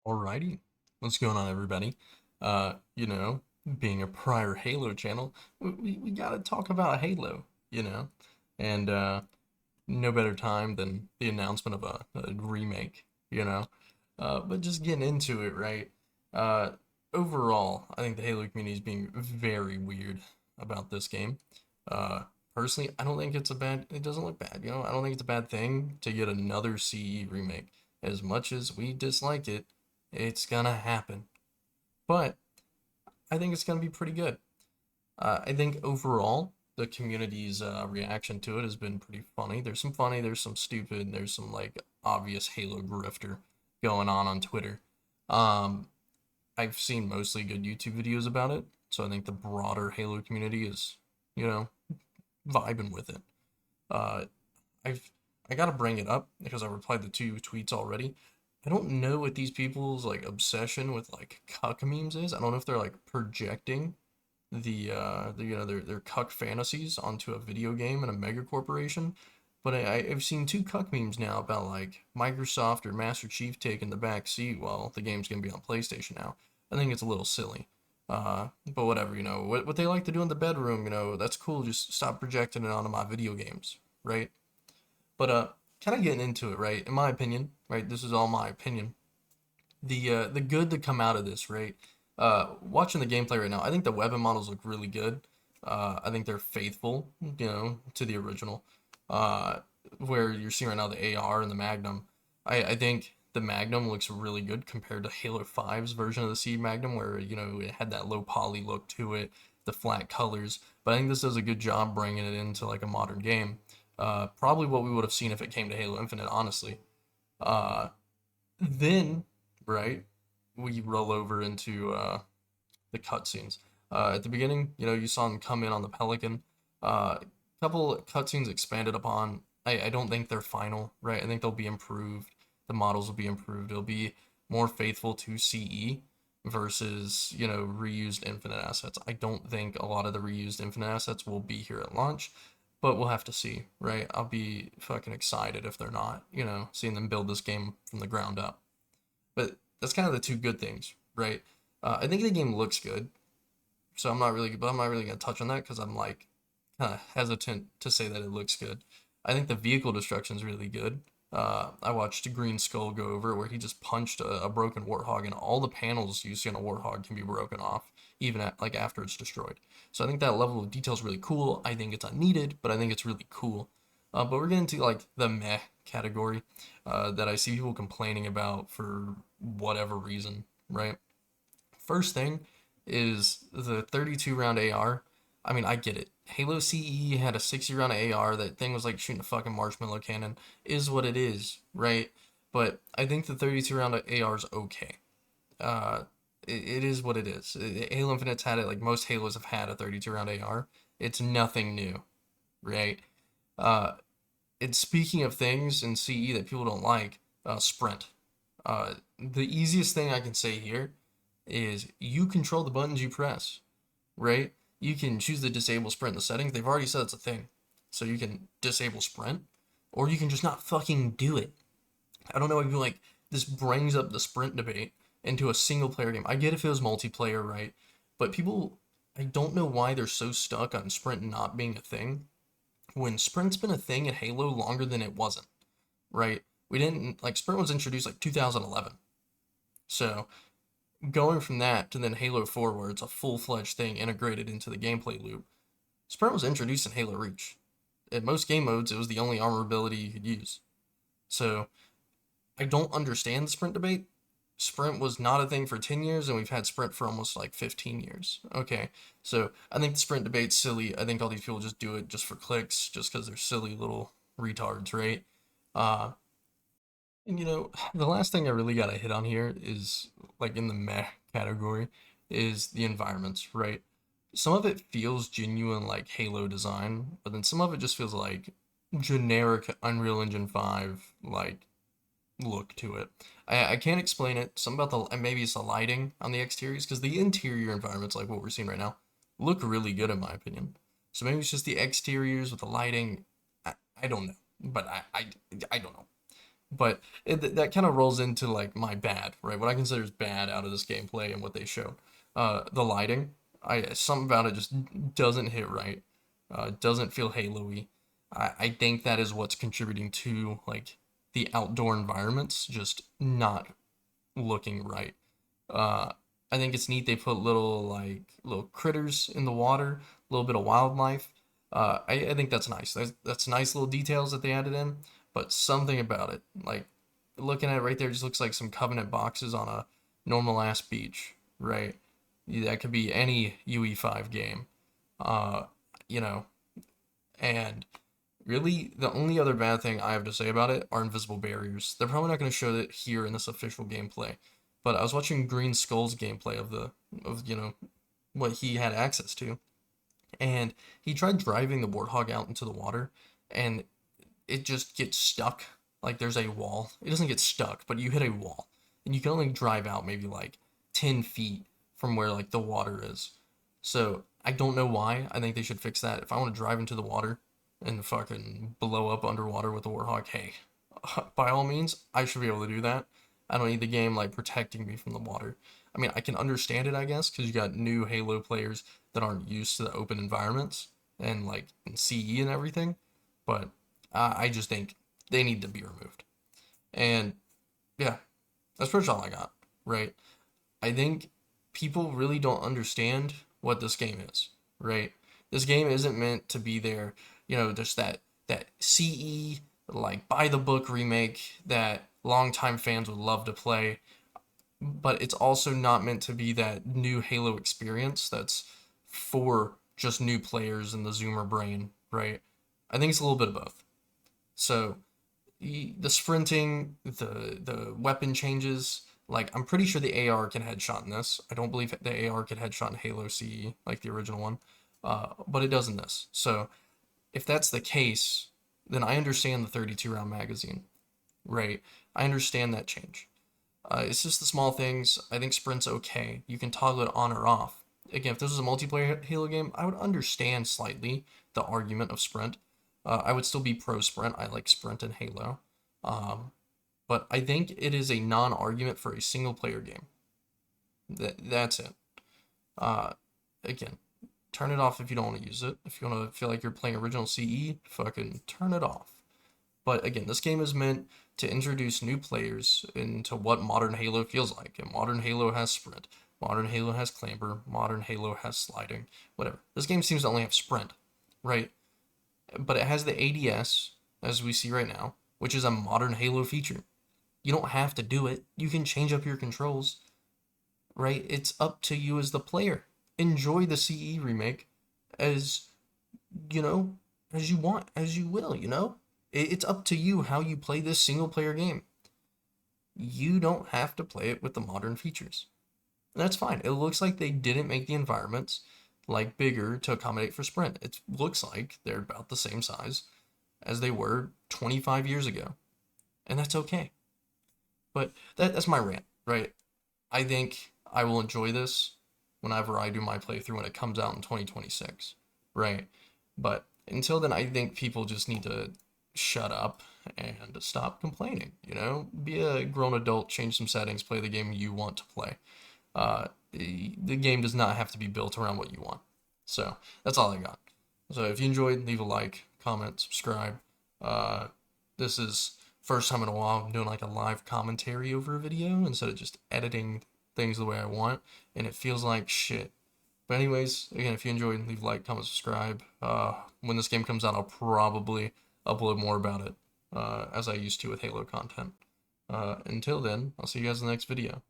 Alrighty, what's going on, everybody? Uh, you know, being a prior Halo channel, we gotta talk about Halo, and no better time than the announcement of a remake, but just getting into it, right? Uh, Overall, I think the Halo community is being very weird about this game. Uh, Personally, I don't think it doesn't look bad, I don't think it's a bad thing to get another CE remake. As much as we dislike it, it's gonna happen. But I think it's gonna be pretty good. I think overall, the community's reaction to it has been pretty funny. There's some funny, there's some stupid, there's some like obvious Halo grifter going on Twitter. Um, I've seen mostly good YouTube videos about it, so I think the broader Halo community is, you know, vibing with it. Uh, I've I gotta bring it up because I replied to two tweets already. I don't know what these people's like obsession with like cuck memes is. I don't know if they're like projecting their cuck fantasies onto a video game and a mega corporation. But I've seen two cuck memes now about like Microsoft or Master Chief taking the back seat while the game's gonna be on PlayStation now. I think it's a little silly. But whatever, what they like to do in the bedroom, that's cool. Just stop projecting it onto my video games, right? But kind of getting into it, right? In my opinion, right? This is all my opinion. The good to come out of this, right? Watching the gameplay right now, I think the weapon models look really good. I think they're faithful, to the original. Uh, where you're seeing right now the AR and the Magnum. I think the Magnum looks really good compared to Halo 5's version of the Seed Magnum, where it had that low poly look to it, the flat colors. But I think this does a good job bringing it into like a modern game. Probably what we would have seen if it came to Halo Infinite, honestly. Uh, then, right, we roll over into the cutscenes. At the beginning, you saw them come in on the Pelican. A couple cutscenes expanded upon. I don't think they're final, right? I think they'll be improved. The models will be improved. It'll be more faithful to CE versus, reused Infinite assets. I don't think a lot of the reused Infinite assets will be here at launch, but we'll have to see, right? I'll be fucking excited if they're not, seeing them build this game from the ground up. But that's kind of the two good things, right? I think the game looks good, so I'm not really gonna touch on that because I'm like kind of hesitant to say that it looks good. I think the vehicle destruction is really good. I watched Green Skull go over it where he just punched a broken warthog, and all the panels you see on a warthog can be broken off, even like after it's destroyed. So I think that level of detail is really cool. I think it's unneeded, but I think it's really cool. But we're getting to like the meh category that I see people complaining about for whatever reason, right? First thing is the 32 round AR. I mean, I get it. Halo CE had a 60 round AR. That thing was like shooting a fucking marshmallow cannon. Is what it is, right? But I think the 32 round AR is okay. Uh, it is what it is. Halo Infinite's had it. Like most Halos have had a 32 round AR. It's nothing new, right? Uh, and speaking of things in CE that people don't like, sprint. The easiest thing I can say here is you control the buttons you press, right? You can choose to disable sprint in the settings. They've already said it's a thing. So you can disable sprint, or you can just not fucking do it. I don't know. I feel like this brings up the sprint debate into a single player game. I get if it was multiplayer, right? But people, I don't know why they're so stuck on sprint not being a thing when sprint's been a thing in Halo longer than it wasn't, right? We didn't like sprint was introduced like 2011. So going from that to then Halo 4, where it's a full fledged thing integrated into the gameplay loop, Sprint was introduced in Halo Reach. In most game modes, it was the only armor ability you could use. So I don't understand the Sprint debate. Sprint was not a thing for 10 years, and we've had Sprint for almost like 15 years. Okay, so I think the Sprint debate's silly. I think all these people just do it just for clicks, just because they're silly little retards, right? Uh, and the last thing I really gotta hit on here is like in the meh category is the environments, right? Some of it feels genuine like Halo design, but then some of it just feels like generic Unreal Engine 5 like look to it. I can't explain it. Some about the and maybe it's the lighting on the exteriors because the interior environments like what we're seeing right now look really good in my opinion. So maybe it's just the exteriors with the lighting. I don't know, but I don't know. But that kind of rolls into like my bad, right? What I consider is bad out of this gameplay and what they showed. The lighting, something about it just doesn't hit right. Doesn't feel Halo-y. I think that is what's contributing to like the outdoor environments just not looking right. Uh, I think it's neat they put little critters in the water, a little bit of wildlife. I think that's nice. That's nice little details that they added in, but something about it, like looking at it right there, just looks like some Covenant boxes on a normal ass beach, right? That could be any UE5 game, uh, you know. And really, the only other bad thing I have to say about it are invisible barriers. They're probably not going to show that here in this official gameplay, but I was watching Green Skull's gameplay of what he had access to, and he tried driving the warthog out into the water, and it just gets stuck. Like there's a wall. It doesn't get stuck, but you hit a wall, and you can only drive out maybe like 10 feet from where like the water is. So I don't know why. I think they should fix that. If I want to drive into the water and fucking blow up underwater with the warthog, hey, by all means, I should be able to do that. I don't need the game like protecting me from the water. I mean, I can understand it, I guess, because you got new Halo players that aren't used to the open environments and like in CE and everything. But I just think they need to be removed. And yeah, that's pretty much all I got, right? I think people really don't understand what this game is, right? This game isn't meant to be there, just that CE like by the book remake that longtime fans would love to play, but it's also not meant to be that new Halo experience that's for just new players in the Zoomer brain, right? I think it's a little bit of both. So the sprinting, the weapon changes. Like I'm pretty sure the AR can headshot in this. I don't believe the AR can headshot in Halo CE like the original one, but it does in this. So if that's the case, then I understand the 32 round magazine, right? I understand that change. It's just the small things. I think sprint's okay. You can toggle it on or off. Again, if this was a multiplayer Halo game, I would understand slightly the argument of sprint. I would still be pro sprint. I like sprint in Halo. Um, but I think it is a non-argument for a single player game. That's it. Uh, Again, turn it off if you don't want to use it. If you want to feel like you're playing original CE, fucking turn it off. But again, this game is meant to introduce new players into what modern Halo feels like. And modern Halo has sprint. Modern Halo has clamber. Modern Halo has sliding. Whatever. This game seems to only have sprint, right? But it has the ADS, as we see right now, which is a modern Halo feature. You don't have to do it. You can change up your controls, right? It's up to you as the player. Enjoy the CE remake as, you know, as you want, as you will. It's up to you how you play this single player game. You don't have to play it with the modern features. And that's fine. It looks like they didn't make the environments like bigger to accommodate for sprint. It looks like they're about the same size as they were 25 years ago. And that's okay. But that's my rant, right? I think I will enjoy this whenever I do my playthrough when it comes out in 2026, right? But until then, I think people just need to shut up and stop complaining. Be a grown adult, change some settings, play the game you want to play. The game does not have to be built around what you want. So that's all I got. So if you enjoyed, leave a like, comment, subscribe. This is first time in a while I'm doing like a live commentary over a video instead of just editing things the way I want, and it feels like shit. But anyways, again, if you enjoyed, leave a like, comment, subscribe. When this game comes out, I'll probably upload more about it, as I used to with Halo content. Until then, I'll see you guys in the next video.